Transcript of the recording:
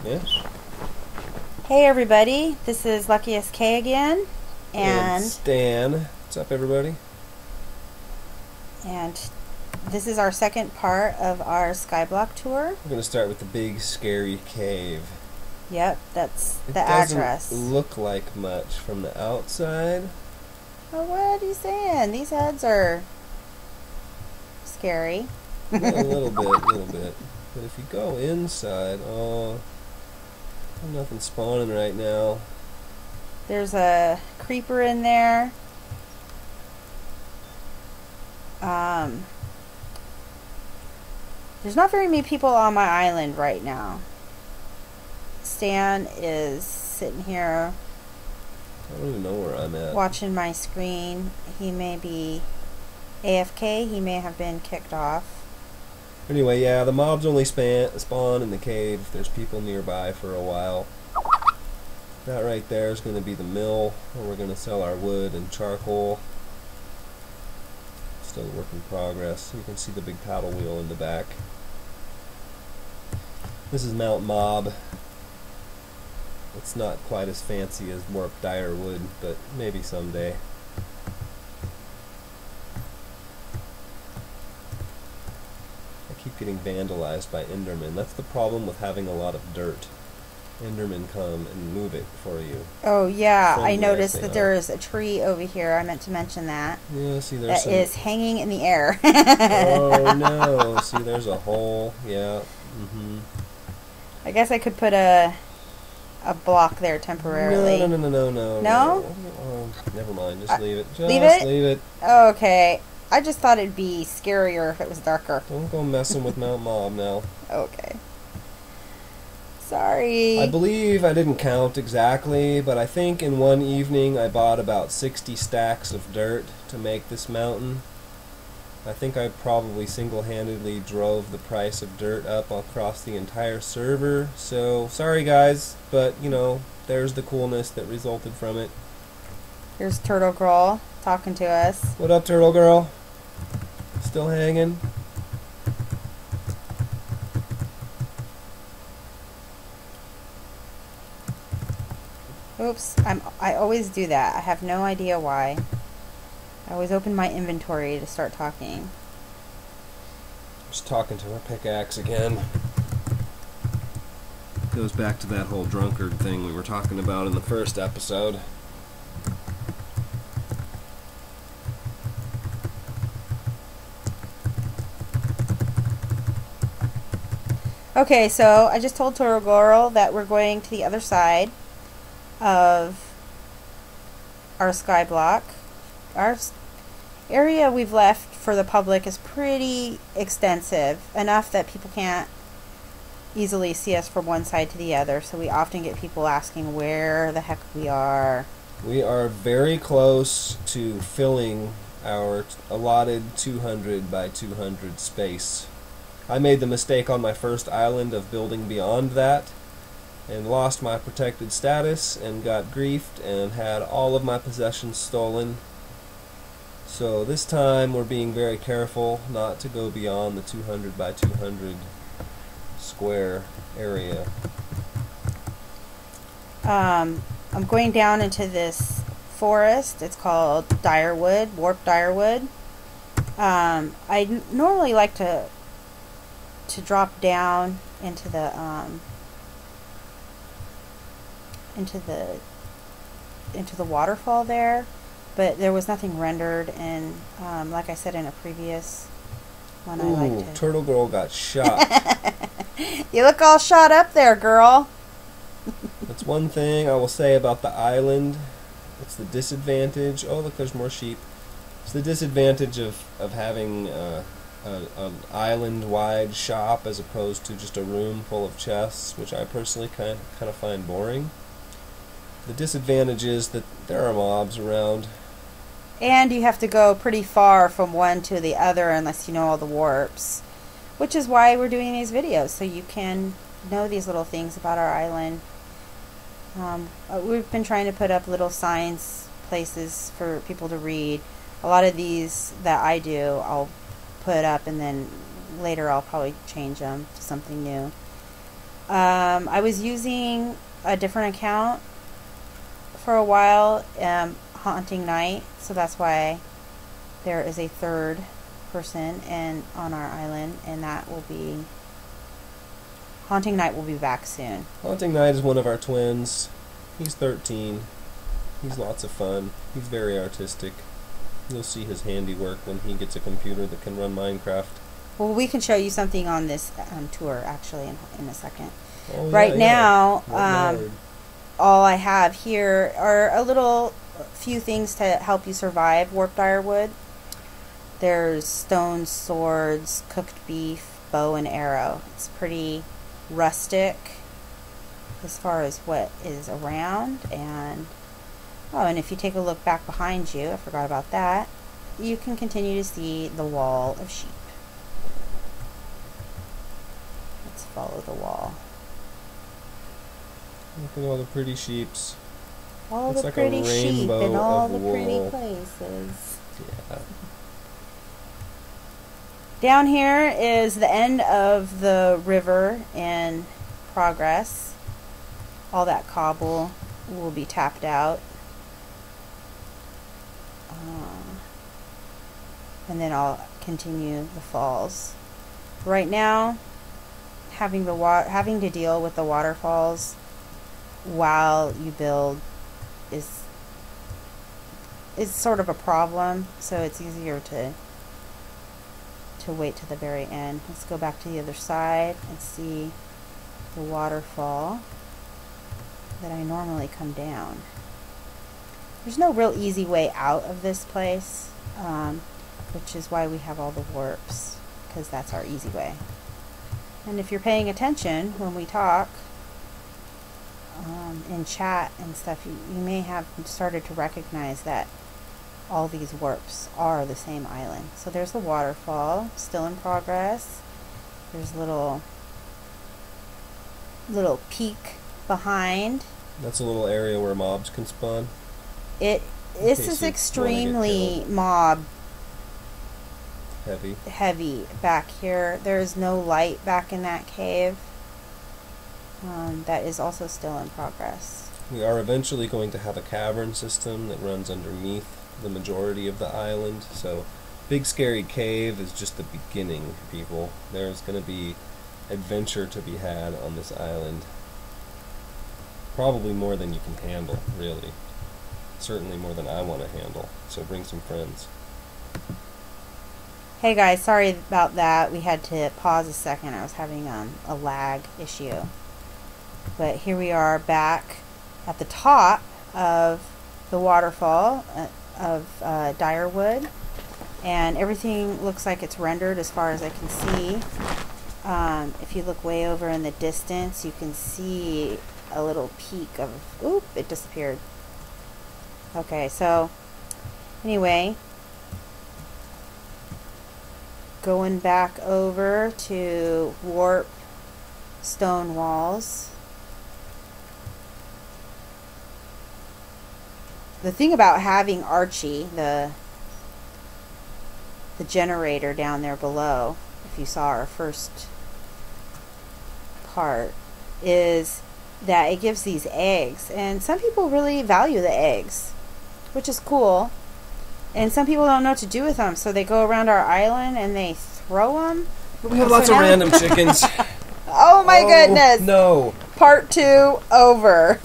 Yeah. Hey everybody, this is LuckiestK again, And Stan. What's up, everybody? And this is our second part of our skyblock tour. We're going to start with the big scary cave. Yep, that's the It address. doesn't look like much from the outside. Oh, what are you saying? These heads are scary. Yeah, a little bit. But if you go inside, nothing spawning right now. There's a creeper in there. There's not very many people on my island right now. Stan is sitting here I don't even know where I'm at. watching my screen. He may be AFK. He may have been kicked off. Anyway, yeah, the mobs only spawn in the cave if there's people nearby for a while. That right there is going to be the mill where we're going to sell our wood and charcoal. Still a work in progress. You can see the big paddle wheel in the back. This is Mount Mob. It's not quite as fancy as warp direwood, but maybe someday. I keep getting vandalized by Endermen. That's the problem with having a lot of dirt. Endermen come and move it for you. Oh yeah, I Friendly noticed as they that are. there is a tree over here. I meant to mention that. Yeah, see there's That some... is hanging in the air. Oh no, see there's a hole. Yeah. I guess I could put a block there temporarily. No. No? Oh, never mind, just leave it. Just leave it? leave it. Okay. I just thought it'd be scarier if it was darker. Don't go messing with Mount Mob now. Okay. Sorry. I believe I didn't count exactly, but I think in one evening I bought about 60 stacks of dirt to make this mountain. I think I probably single-handedly drove the price of dirt up across the entire server. So, sorry guys, but you know, there's the coolness that resulted from it. Here's Turtle Girl talking to us. What up, Turtle Girl? Still hanging? Oops, I always do that. I have no idea why. I always open my inventory to start talking. Just talking to her pickaxe again. Goes back to that whole drunkard thing we were talking about in the first episode. Okay, so I just told Turtle Girl that we're going to the other side of our skyblock. Our area we've left for the public is pretty extensive, enough that people can't easily see us from one side to the other, so we often get people asking where the heck we are. We are very close to filling our allotted 200 by 200 space. I made the mistake on my first island of building beyond that and lost my protected status and got griefed and had all of my possessions stolen. So this time we're being very careful not to go beyond the 200 by 200 square area. I'm going down into this forest. It's called direwood, warp direwood. I normally like to drop down into the waterfall there, but there was nothing rendered, and like I said in a previous one, I like to... Turtle Girl got shot. You look all shot up there, girl. That's one thing I will say about the island. It's the disadvantage. Oh, look, there's more sheep. It's the disadvantage of having an island-wide shop as opposed to just a room full of chests, which I personally kind of find boring. The disadvantage is that there are mobs around. And you have to go pretty far from one to the other unless you know all the warps. Which is why we're doing these videos, so you can know these little things about our island. We've been trying to put up little signs, places for people to read. A lot of these that I do, I'll put up and then later I'll probably change them to something new. I was using a different account for a while, Haunting Night, so that's why there is a third person on our island, and that will be Haunting Night will be back soon. Haunting Night is one of our twins. He's 13. He's lots of fun. He's very artistic. You'll see his handiwork when he gets a computer that can run Minecraft. Well, we can show you something on this tour, actually, in a second. Oh, right now, Lord. all I have here are a few things to help you survive warp direwood. There's stone swords, cooked beef, bow and arrow. It's pretty rustic as far as what is around. And if you take a look back behind you, I forgot about that, you can continue to see the wall of sheep. Let's follow the wall. Look at all the pretty sheeps. All it's the like pretty sheep and all the pretty wool. places. Yeah. Down here is the end of the river in progress. All that cobble will be tapped out. And then I'll continue the falls. Right now, having to deal with the waterfalls while you build is sort of a problem, so it's easier to wait to the very end. Let's go back to the other side and see the waterfall that I normally come down. There's no real easy way out of this place, which is why we have all the warps, because that's our easy way. And if you're paying attention when we talk in chat and stuff, you may have started to recognize that all these warps are the same island. So there's the waterfall, still in progress. There's little peak behind. That's a little area where mobs can spawn. This is extremely mob heavy back here. There is no light back in that cave. That is also still in progress. We are eventually going to have a cavern system that runs underneath the majority of the island, so Big Scary Cave is just the beginning, people. There's going to be adventure to be had on this island. Probably more than you can handle, really. Certainly more than I want to handle, so bring some friends. Hey guys, sorry about that. We had to pause a second. I was having a lag issue. But here we are back at the top of the waterfall of direwood, and everything looks like it's rendered as far as I can see. If you look way over in the distance, you can see a little peak of, oop, it disappeared. Okay, so anyway, going back over to warp stone walls. The thing about having Archie, the generator down there below, if you saw our first part, is that it gives these eggs, and some people really value the eggs, which is cool, and some people don't know what to do with them, so they go around our island and they throw them. We have lots of random chickens. Oh my goodness! No. Part 2 over.